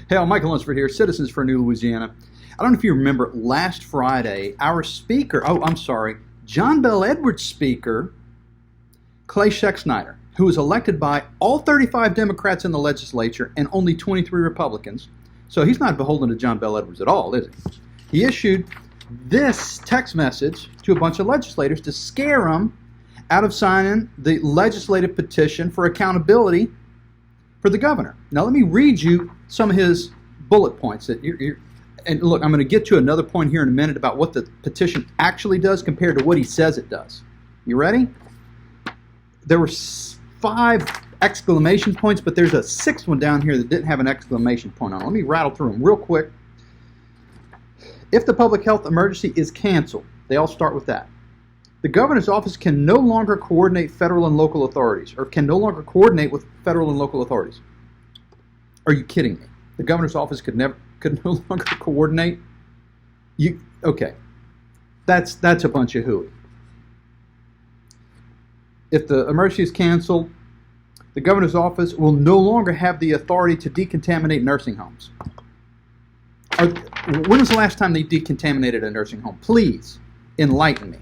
Hey, Michael Lunsford here, Citizens for New Louisiana. I don't know if you remember last Friday, our speaker, John Bel Edwards' speaker, Clay Schexnayder, who was elected by all 35 Democrats in the legislature and only 23 Republicans. So he's not beholden to John Bel Edwards at all, is he? He issued this text message to a bunch of legislators to scare them out of signing the legislative petition for accountability for the governor. Now let me read you some of his bullet points. And look, I'm going to get to another point here in a minute about what the petition actually does compared to what he says it does. You ready? There were 5 exclamation points, but there's a 6th one down here that didn't have an exclamation point on it. Let me rattle through them real quick. If the public health emergency is canceled, they all start with that. The governor's office can no longer coordinate federal and local authorities, or can no longer coordinate with federal and local authorities. Are you kidding me? The governor's office could no longer coordinate? Okay. That's a bunch of hooey. If the emergency is canceled, the governor's office will no longer have the authority to decontaminate nursing homes. When was the last time they decontaminated a nursing home? Please enlighten me.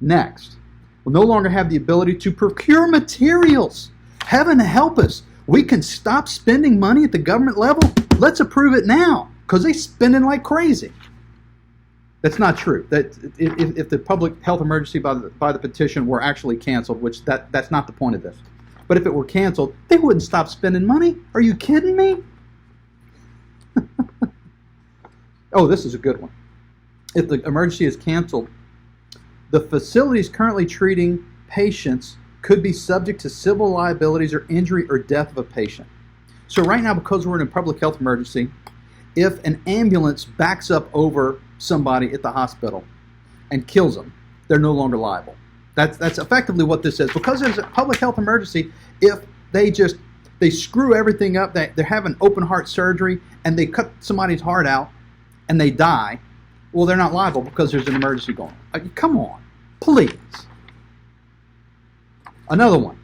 Next, we'll no longer have the ability to procure materials. Heaven help us. We can stop spending money at the government level. Let's approve it now, because they're spending like crazy. That's not true. That if the public health emergency by the petition were actually canceled, which that's not the point of this. But if it were canceled, they wouldn't stop spending money. Are you kidding me? Oh, this is a good one. If the emergency is canceled, the facilities currently treating patients could be subject to civil liabilities or injury or death of a patient. So right now, because we're in a public health emergency, if an ambulance backs up over somebody at the hospital and kills them, they're no longer liable. That's effectively what this says. Because there's a public health emergency, if they screw everything up, they're having open heart surgery and they cut somebody's heart out and they die, well, they're not liable because there's an emergency going on. Come on, please. Another one.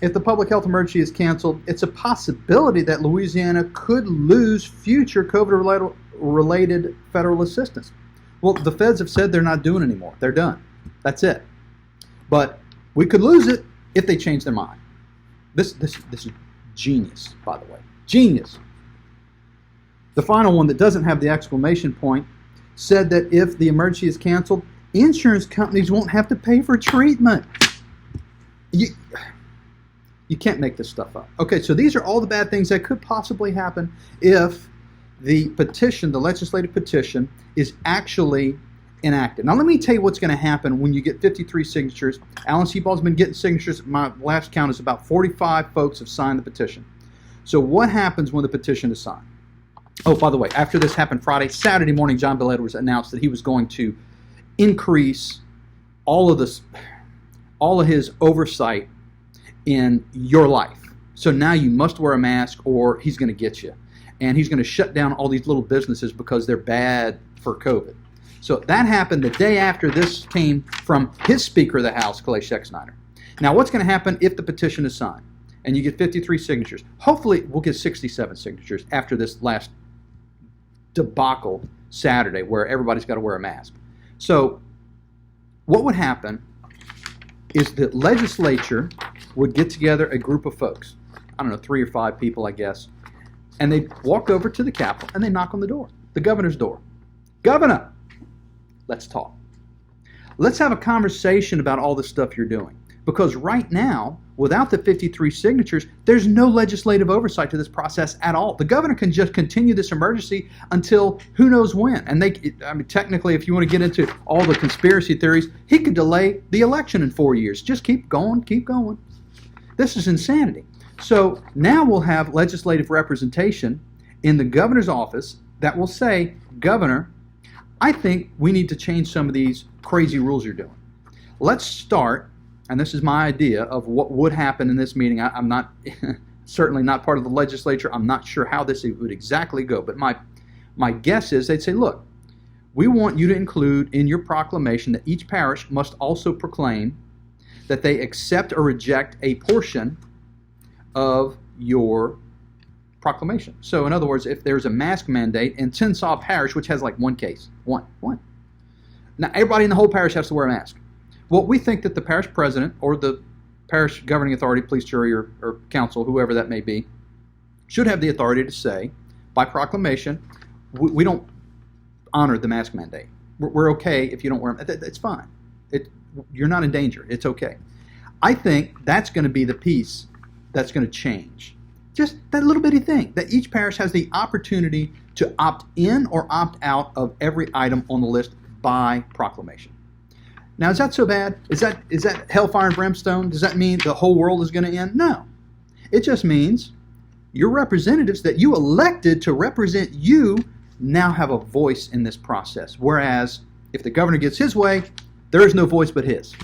If the public health emergency is canceled, it's a possibility that Louisiana could lose future COVID-related federal assistance. Well, the feds have said they're not doing it anymore. They're done. That's it. But we could lose it if they change their mind. This is genius, by the way. Genius. The final one that doesn't have the exclamation point said that if the emergency is canceled, insurance companies won't have to pay for treatment. You can't make this stuff up. Okay, so these are all the bad things that could possibly happen if the petition, the legislative petition, is actually enacted. Now let me tell you what's going to happen when you get 53 signatures. Alan Seabaugh's been getting signatures. My last count is about 45 folks have signed the petition. So what happens when the petition is signed? Oh, by the way, after this happened Friday, Saturday morning, John Bel Edwards announced that he was going to increase all of his oversight in your life. So now you must wear a mask or he's going to get you. And he's going to shut down all these little businesses because they're bad for COVID. So that happened the day after this came from his Speaker of the House, Clay Schexnayder. Now what's going to happen if the petition is signed and you get 53 signatures? Hopefully we'll get 67 signatures after this last debacle Saturday where everybody's got to wear a mask. So what would happen is the legislature would get together a group of folks, I don't know, 3 or 5 people, I guess, and they'd walk over to the Capitol and they knock on the door, the governor's door. Governor, let's talk. Let's have a conversation about all the stuff you're doing. Because right now, without the 53 signatures, there's no legislative oversight to this process at all. The governor can just continue this emergency until who knows when. And technically, if you want to get into all the conspiracy theories, he could delay the election in 4 years. Just keep going, keep going. This is insanity. So now we'll have legislative representation in the governor's office that will say, Governor, I think we need to change some of these crazy rules you're doing. Let's start. And this is my idea of what would happen in this meeting. I'm not certainly not part of the legislature. I'm not sure how this would exactly go. But my guess is they'd say, look, we want you to include in your proclamation that each parish must also proclaim that they accept or reject a portion of your proclamation. So in other words, if there's a mask mandate in Seabaugh Parish, which has like one case, one. Now everybody in the whole parish has to wear a mask. Well, we think that the parish president or the parish governing authority, police, jury, or council, whoever that may be, should have the authority to say, by proclamation, we don't honor the mask mandate. We're okay if you don't wear them. It's fine. You're not in danger. It's okay. I think that's going to be the piece that's going to change. Just that little bitty thing, that each parish has the opportunity to opt in or opt out of every item on the list by proclamation. Now, is that so bad? Is that hellfire and brimstone? Does that mean the whole world is going to end? No. It just means your representatives that you elected to represent you now have a voice in this process. Whereas if the governor gets his way, there is no voice but his.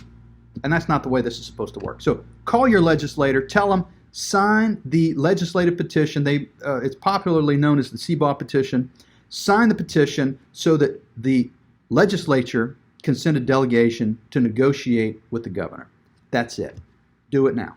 And that's not the way this is supposed to work. So call your legislator, tell them, sign the legislative petition. It's popularly known as the Seabaugh petition. Sign the petition so that the legislature can send a delegation to negotiate with the governor. That's it. Do it now.